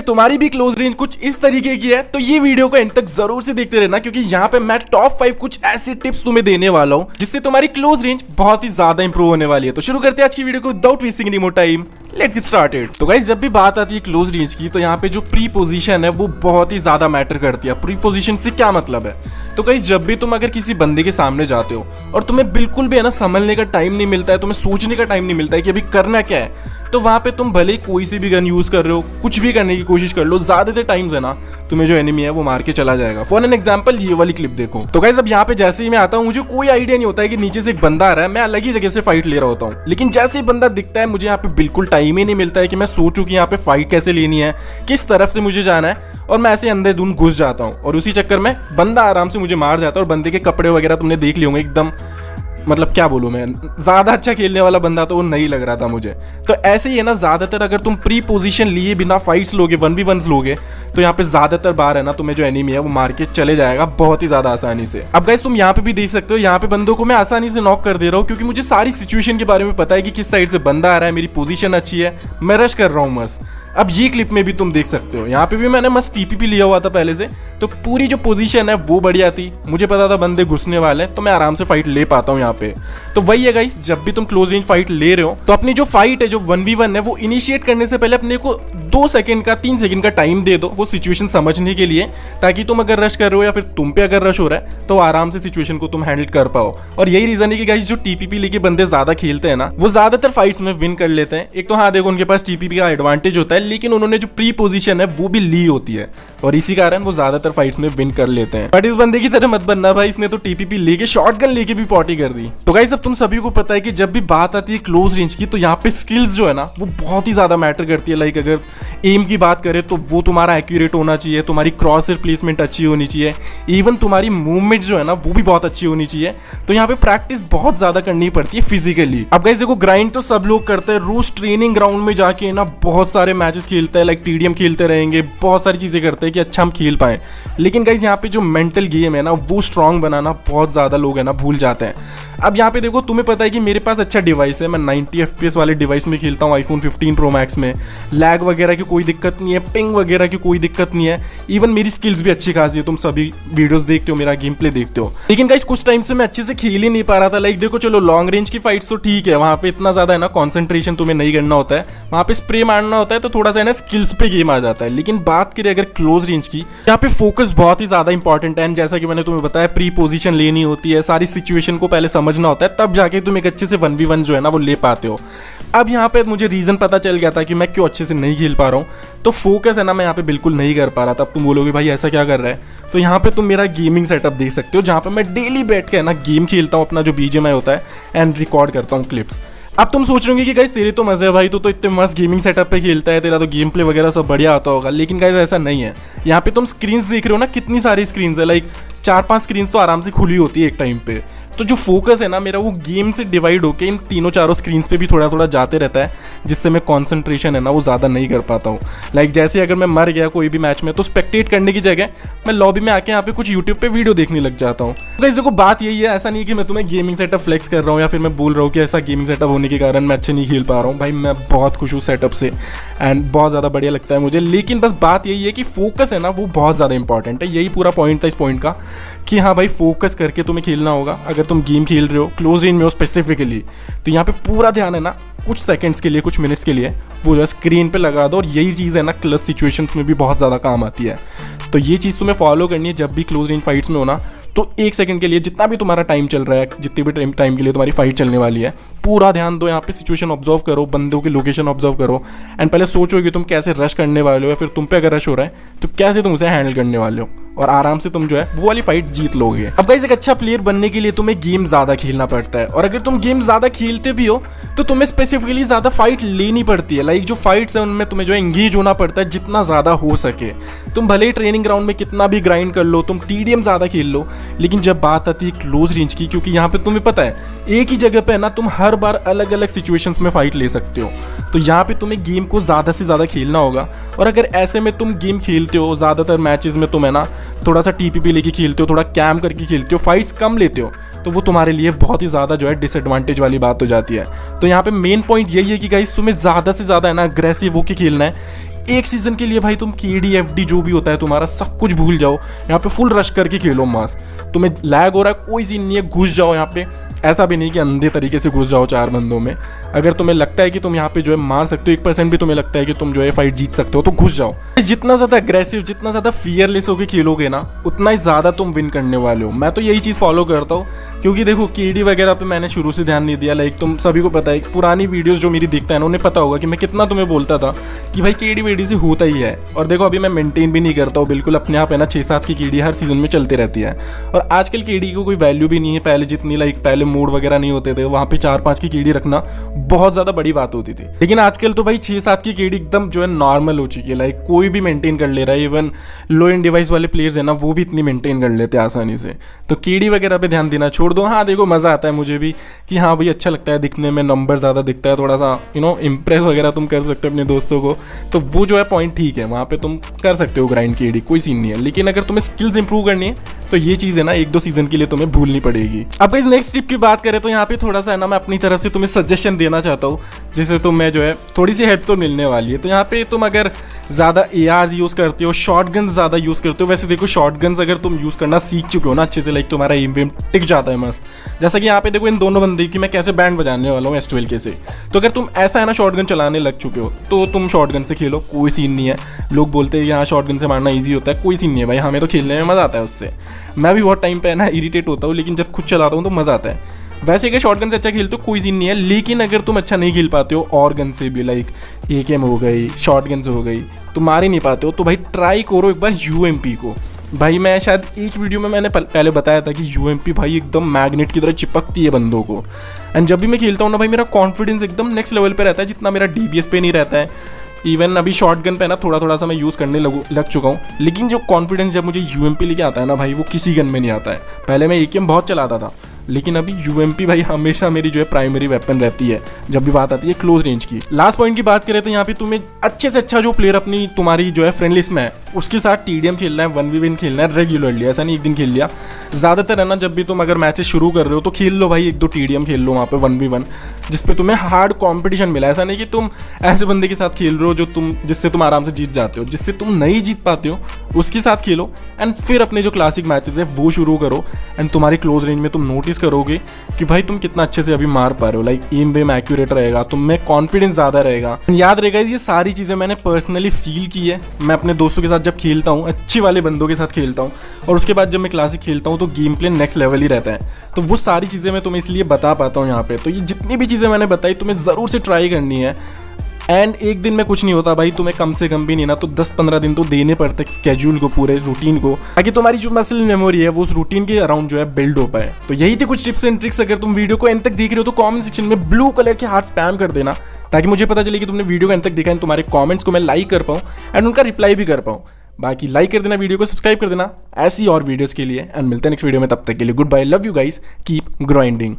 तुम्हारी भी close range कुछ इस तरीके की है तो ये वीडियो को एंड तक जरूर से देखते रहना, क्योंकि यहाँ पे मैं टॉप 5 कुछ ऐसी टिप्स तुम्हें देने वाला हूँ जिससे तुम्हारी क्लोज रेंज बहुत ही ज्यादा इंप्रूव होने वाली है। तो शुरू करते हैं आज की वीडियो को without wasting any more time, let's get started. तो गाइस जब भी बात आती है क्लोज रेंज की तो यहाँ पे जो प्री पोजीशन है वो बहुत ही ज्यादा मैटर करती है। प्री पोजीशन से क्या मतलब है? तो गाइस जब भी तुम अगर किसी बंदे के सामने जाते हो और तुम्हें बिल्कुल भी है ना संभलने का टाइम नहीं मिलता है, तुम्हें सोचने का टाइम नहीं मिलता है कि अभी करना क्या है, तो वहां पे तुम भले ही कोई सी भी गन यूज कर रहे हो, कुछ भी करने की कोशिश कर लो, ज्यादातर टाइम्स है ना तुम्हें जो एनिमी है वो मार के चला जाएगा। फॉर एन एग्जांपल ये वाली क्लिप देखो। तो गाइस अब यहाँ पे जैसे ही मैं आता हूँ मुझे कोई आइडिया नहीं होता है कि नीचे से एक बंदा आ रहा है, मैं अलग ही जगह से फाइट ले रहा होता हूँ, लेकिन जैसे ही बंदा दिखता है मुझे यहाँ पे बिल्कुल टाइम ही नहीं मिलता है कि मैं सोचूं कि यहाँ पे फाइट कैसे लेनी है, किस तरफ से मुझे जाना है, और मैं ऐसे अंधेधुंध घुस जाता हूँ और उसी चक्कर में बंदा आराम से मुझे मार जाता है। और बंदे के कपड़े वगैरह तुमने देख लिए होंगे, एकदम मतलब क्या बोलूं मैं, ज्यादा अच्छा खेलने वाला बंदा तो वो नहीं लग रहा था मुझे। तो ऐसे ही है ना, ज्यादातर अगर तुम प्री पोजीशन लिए बिना फाइट्स लोगे, 1v1s लोगे, तो यहाँ पे ज्यादातर बार है ना तुम्हें जो एनिमी है वो मार के चले जाएगा बहुत ही ज्यादा आसानी से। अब गाइस तुम यहाँ पे भी देख सकते हो, यहाँ पे बंदों को मैं आसानी से नॉक कर दे रहा हूँ क्योंकि मुझे सारी सिचुएशन के बारे में पता है कि किस साइड से बंदा आ रहा है, मेरी पोजीशन अच्छी है, मैं रश कर रहा हूँ मस्त। अब ये क्लिप में भी तुम देख सकते हो, यहाँ पे भी मैंने मस्त टीपीपी लिया हुआ था पहले से, तो पूरी जो पोजीशन है वो बढ़िया थी, मुझे पता था बंदे घुसने वाले हैं, तो मैं आराम से फाइट ले पाता हूँ यहाँ पे। तो वही है गाइस, जब भी तुम क्लोज रेंज फाइट ले रहे हो तो अपनी जो फाइट है, जो 1v1 है, वो इनिशिएट करने से पहले अपने को 2 सेकंड का 3 सेकंड का टाइम दे दो वो सिचुएशन समझने के लिए, ताकि तुम अगर रश कर रहे हो या फिर तुम पे अगर रश हो रहा है तो आराम से सिचुएशन को तुम हैंडल कर पाओ। और यही रीजन है कि गाइस जो टीपीपी लेके बंदे ज्यादा खेलते हैं ना वो ज्यादातर फाइट्स में विन कर लेते हैं। एक तो हाँ देखो उनके पास टीपीपी का एडवांटेज होता है, लेकिन उन्होंने जो प्री पोजीशन है वो भी ली होती है और इसी कारण वो ज्यादातर फाइट्स में विन कर लेते हैं। बट इस बंदे की तरह मत बनना भाई, इसने तो टीपीपी लेके शॉटगन लेके भी पॉटी कर दी। तो गाइस अब तुम सभी को पता है कि जब भी बात आती है क्लोज रेंज की तो यहाँ पे स्किल्स जो है ना वो बहुत ही ज्यादा मैटर करती है। लाइक अगर एम की बात करें तो वो तुम्हारा एक्यूरेट होना चाहिए, तुम्हारी क्रॉस प्लेसमेंट अच्छी होनी चाहिए, इवन तुम्हारी मूवमेंट जो है ना वो भी बहुत अच्छी होनी चाहिए। तो यहाँ पे प्रैक्टिस बहुत ज्यादा करनी पड़ती है फिजिकली। अब गाइस देखो ग्राइंड तो सब लोग करते हैं, रोज ट्रेनिंग ग्राउंड में जाके ना बहुत सारे मैचेस खेलते हैं, लाइक टीडीएम खेलते रहेंगे, बहुत सारी चीजें करते हैं कि अच्छा हम खेल पाए, लेकिन गाइस यहाँ पे जो मेंटल गेम है ना वो स्ट्रांग बनाना बहुत ज्यादा लोग है ना भूल जाते हैं। अब यहाँ पे देखो तुम्हें पता है कि मेरे पास अच्छा डिवाइस है, मैं 90 FPS वाले डिवाइस में खेलता हूँ, आईफोन 15 प्रो मैक्स में, लैग वगैरह की कोई दिक्कत नहीं है, पिंग वगैरह की कोई दिक्कत नहीं है, इवन मेरी स्किल्स भी अच्छी खासी है, तुम सभी वीडियोस देखते हो, मेरा गेम प्ले देखते हो। लेकिन गाइस कुछ टाइम से मैं अच्छे से खेल ही नहीं पा रहा था। लाइक देखो चलो लॉन्ग रेंज की फाइट्स तो ठीक है, वहाँ पे इतना ज्यादा है ना कॉन्सेंट्रेशन तुम्हें नहीं करना होता है, वहाँ पे स्प्रे मारना होता है तो थोड़ा सा है ना स्किल्स पे गेम आ जाता है। लेकिन बात करें अगर क्लोज रेंज की, यहाँ पे फोकस बहुत ही ज्यादा इंपॉर्टेंट है। जैसा कि मैंने तुम्हें बताया प्री पोजीशन लेनी होती है, सारी सिचुएशन को पहले समझना होता है, तब जाके तुम एक अच्छे से 1v1 जो है ना वो ले पाते हो। अब यहाँ पे मुझे रीजन पता चल गया था कि मैं क्यों अच्छे से नहीं खेल पा रहा हूँ, तो फोकस है ना मैं यहाँ पे बिल्कुल नहीं कर पा रहा था। अब तुम बोलोगे भाई ऐसा क्या कर रहा है, तो यहाँ पे तुम मेरा गेमिंग सेटअप देख सकते हो, जहाँ पे मैं डेली बैठ के है ना गेम खेलता हूँ, अपना जो BGMI होता है एंड रिकॉर्ड करता हूँ क्लिप्स। अब तुम सोच रहे होंगे कि गाइस तेरे तो मजे है भाई, तो इतने मस्त गेमिंग सेटअप पे खेलता है, तेरा तो गेम प्ले वगैरह सब बढ़िया आता होगा, लेकिन गाइस ऐसा नहीं है। यहाँ पे तुम स्क्रीन्स देख रहे हो ना, कितनी सारी स्क्रीन्स है, लाइक 4-5 स्क्रीन्स तो आराम से खुली होती है एक टाइम पे। तो जो फोकस है ना मेरा वो गेम से डिवाइड होके इन 3-4 स्क्रीन्स पे भी थोड़ा थोड़ा जाते रहता है, जिससे मैं कंसंट्रेशन है ना वो ज़्यादा नहीं कर पाता हूँ। लाइक जैसे अगर मैं मर गया कोई भी मैच में तो स्पेक्टेट करने की जगह मैं लॉबी में आके यहाँ पे कुछ यूट्यूब पे वीडियो देखने लग जाता हूँ। तो गाइस देखो बात यही है, ऐसा नहीं कि मैं तुम्हें गेमिंग सेटअप फ्लेक्स कर रहा हूँ या फिर मैं बोल रहा हूँ कि ऐसा गेमिंग सेटअप होने के कारण मैं अच्छे नहीं खेल पा रहा हूँ। भाई मैं बहुत खुश हूँ सेटअप से एंड बहुत ज़्यादा बढ़िया लगता है मुझे, लेकिन बस बात यही है कि फोकस है ना वो बहुत ज़्यादा इंपॉर्टेंट है। यही पूरा पॉइंट था इस पॉइंट का कि हाँ भाई फोकस करके तुम्हें खेलना होगा। अगर तुम गेम खेल रहे हो क्लोज रेंज में हो स्पेसिफिकली, तो यहाँ पे पूरा ध्यान है ना कुछ सेकंड्स के लिए, कुछ मिनट्स के लिए वो जो स्क्रीन पे लगा दो, और यही चीज़ है ना क्लच सिचुएशंस में भी बहुत ज़्यादा काम आती है। तो ये चीज़ तुम्हें फॉलो करनी है जब भी क्लोज रेंज फाइट्स में हो ना, तो 1 सेकंड के लिए जितना भी तुम्हारा टाइम चल रहा है, जितने भी टाइम के लिए तुम्हारी फाइट चलने वाली है, पूरा ध्यान दो, यहाँ पे सिचुएशन ऑब्जर्व करो, बंदों की लोकेशन ऑब्जर्व करो एंड पहले सोचो कि तुम कैसे रश करने वाले हो, या फिर तुम पे अगर रश हो रहा है तो कैसे तुम उसे हैंडल करने वाले हो, और आराम से तुम जो है वो वाली फाइट जीत लोगे। अब गाइस एक अच्छा प्लेयर बनने के लिए तुम्हें गेम ज्यादा खेलना पड़ता है, और अगर तुम गेम ज्यादा खेलते भी हो तो तुम्हें स्पेसिफिकली ज्यादा फाइट लेनी पड़ती है। लाइक जो फाइट्स है उनमें तुम्हें जो है एंगेज होना पड़ता है जितना ज्यादा हो सके। तुम भले ही ट्रेनिंग ग्राउंड में कितना भी ग्राइंड कर लो, तुम टीडीएम ज्यादा खेल लो, लेकिन जब बात आती है क्लोज रेंज की, क्योंकि यहाँ पे तुम्हें पता है एक ही जगह पे है ना तुम हर बार अलग अलग सिचुएशंस में फाइट ले सकते हो, तो यहाँ पे तुम्हें गेम को ज़्यादा से ज़्यादा खेलना होगा। और अगर ऐसे में तुम गेम खेलते हो, ज़्यादातर मैचेस में तुम है ना थोड़ा सा टीपीपी लेके खेलते हो, थोड़ा कैम करके खेलते हो, फाइट्स कम लेते हो, तो वो तुम्हारे लिए बहुत ही ज़्यादा जो है डिसएडवांटेज वाली बात हो जाती है। तो यहाँ पे मेन पॉइंट यही है कि गाइस तुम्हें ज़्यादा से ज़्यादा है ना अग्रेसिव होके खेलना है, एक सीजन के लिए भाई तुम KD FD जो भी होता है तुम्हारा सब कुछ भूल जाओ, यहाँ पे फुल रश करके खेलो मस्त। तुम्हें लैग हो रहा है कोई सीन नहीं है, घुस जाओ यहाँ पे, ऐसा भी नहीं कि अंधे तरीके से घुस जाओ 4 बंदों में। अगर तुम्हें लगता है कि तुम यहाँ पे जो है मार सकते हो, 1% भी तुम्हें लगता है कि तुम जो है फाइट जीत सकते हो, तो घुस जाओ। जितना ज़्यादा अग्रेसिव, जितना ज़्यादा फियरलेस होकर खेलोगे ना, उतना ही ज़्यादा तुम विन करने वाले हो। मैं तो यही चीज़ फॉलो करता हूँ, क्योंकि देखो KD वगैरह पे मैंने शुरू से ध्यान नहीं दिया। लाइक तुम सभी को पता है, पुरानी वीडियोज़ जो मेरी देखता है ना, उन्हें पता होगा कि मैं कितना तुम्हें बोलता था कि भाई KD वेडी से होता ही है। और देखो अभी मैं मेंटेन भी नहीं करता हूँ बिल्कुल, अपने आप है ना 6-7 की KD हर सीजन में चलते रहती है। और आजकल KD को कोई वैल्यू भी नहीं है पहले जितनी। लाइक पहले मोड वगैरह नहीं होते थे, वहाँ पे 4-5 की KD रखना बहुत ज़्यादा बड़ी बात होती थी। लेकिन आजकल तो भाई 6-7 की KD एकदम जो है नॉर्मल हो चुकी है। लाइक कोई भी मेंटेन कर ले रहा है, इवन लो एंड डिवाइस वाले प्लेयर्स है ना, वो भी इतनी मेंटेन कर लेते हैं आसानी से। तो KD वगैरह पे ध्यान देना छोड़ दो। हाँ देखो मज़ा आता है मुझे भी कि हाँ भाई अच्छा लगता है दिखने में, नंबर ज़्यादा दिखता है, थोड़ा सा इम्प्रेस वगैरह तुम कर सकते हो अपने दोस्तों को, तो वो जो है पॉइंट ठीक है, वहाँ पे तुम कर सकते हो ग्राइंड KD, कोई सीन नहीं है। लेकिन अगर तुम्हें स्किल्स इंप्रूव करनी है तो ये चीज़ है ना 1-2 सीजन के लिए तुम्हें भूलनी पड़ेगी। अब इस नेक्स्ट टिप की बात करें तो यहाँ पे थोड़ा सा है ना मैं अपनी तरफ से तुम्हें सजेशन देना चाहता हूँ, जिससे तुम्हें जो है थोड़ी सी हेल्प तो मिलने वाली है। तो यहाँ पे तुम अगर ज़्यादा ARs यूज़ करते हो, शॉटगन्स ज़्यादा यूज़ करते हो, वैसे देखो शॉटगन्स अगर तुम यूज़ करना सीख चुके हो ना अच्छे से, लाइक तुम्हारा एम वेम टिक जाता है मस्त। जैसा कि यहाँ पे देखो इन दोनों बंदे की मैं कैसे बैंड बजाने वाला हूँ S12 के से। तो अगर तुम ऐसा है ना शॉटगन चलाने लग चुके हो तो तुम शॉटगन से खेलो, कोई सीन नहीं है। लोग बोलते हैं यहाँ शॉटगन से मारना ईजी होता है, कोई सीन नहीं है भाई, हमें तो खेलने में मज़ा आता है उससे। मैं भी बहुत टाइम पे है ना इरिटेट होता हूँ, लेकिन जब खुद चलाता हूँ तो मज़ा आता है। वैसे अगर शॉटगन से अच्छा खेलते हो कोई सीन नहीं है, लेकिन अगर तुम अच्छा नहीं खेल पाते हो और गन से भी, लाइक AKM हो गई, शॉटगन से हो गई, तुम मार ही नहीं पाते हो, तो भाई ट्राई करो एक बार UMP को। भाई मैं शायद एक वीडियो में मैंने पहले बताया था कि UMP भाई एकदम मैग्नेट की तरह चिपकती है बंदों को। एंड जब भी मैं खेलता हूँ ना भाई मेरा कॉन्फिडेंस एकदम नेक्स्ट लेवल पे रहता है, जितना मेरा DPS पे नहीं रहता है। इवन अभी शॉटगन पे ना थोड़ा सा मैं यूज़ करने लग चुका हूँ, लेकिन जो कॉन्फिडेंस जब मुझे UMP लेके आता है ना भाई, वो किसी गन में नहीं आता है। पहले मैं AKM बहुत चलाता था, लेकिन अभी UMP भाई हमेशा मेरी जो है प्राइमरी वेपन रहती है जब भी बात आती है क्लोज रेंज की। लास्ट पॉइंट की बात करें तो यहाँ पे तुम्हें अच्छे से अच्छा जो प्लेयर अपनी तुम्हारी जो है फ्रेंड लिस्ट में है उसके साथ TDM खेलना है, 1v1 खेलना है रेगुलरली। ऐसा नहीं एक दिन खेल लिया, ज़्यादातर है ना जब भी तुम अगर मैचेस शुरू कर रहे हो तो खेल लो भाई 1-2 TDM खेल लो वहाँ पे 1v1, जिसपे तुम्हें हार्ड कॉम्पिटिशन मिला। ऐसा नहीं कि तुम ऐसे बंदे के साथ खेल रहे हो जो जिससे तुम आराम से जीत जाते हो, जिससे तुम नहीं जीत पाते हो उसके साथ खेलो। एंड फिर अपने जो क्लासिक मैचेस है वो शुरू करो, एंड तुम्हारी क्लोज रेंज में तुम नोटिस करोगे कि भाई तुम कितना अच्छे से अभी मार पा रहे हो। लाइक एम वेम एक्यूरेट रहेगा, तुम में कॉन्फिडेंस ज़्यादा रहेगा। याद रहेगा ये सारी चीज़ें मैंने पर्सनली फील की है। मैं अपने दोस्तों के साथ जब खेलता हूँ, अच्छे वाले बंदों के साथ खेलता हूँ, और उसके बाद जब मैं क्लासिक खेलता हूँ तो गेम प्ले नेक्स्ट लेवल ही रहता है। तो वो सारी चीज़ें मैं तुम्हें इसलिए बता पाता हूँ यहाँ पे। तो ये जितनी भी चीज़ें मैंने बताई तुम्हें ज़रूर से ट्राई करनी है। एंड एक दिन में कुछ नहीं होता भाई, तुम्हें कम से कम भी नहीं ना तो 10-15 दिन तो देने पड़ते स्केड्यूल को, पूरे रूटीन को, ताकि तुम्हारी जो मसल मेमोरी है वो उस रूटीन के अराउंड जो है बिल्ड हो पाए। तो यही थी कुछ टिप्स एंड ट्रिक्स। अगर तुम वीडियो को एंड तक देख रहे हो तो कमेंट सेक्शन में ब्लू कलर के हार्ट स्पैम कर देना, ताकि मुझे पता चले कि तुमने वीडियो को एंड तक देखा है। तुम्हारे कॉमेंट्स को मैं लाइक कर पाऊँ एंड उनका रिप्लाई भी कर पाऊँ। बाकी लाइक कर देना, वीडियो को सब्सक्राइब कर देना ऐसी और वीडियोज़ के लिए। एंड मिलते हैं नेक्स्ट वीडियो में, तब तक के लिए goodbye, love you guys, keep grinding.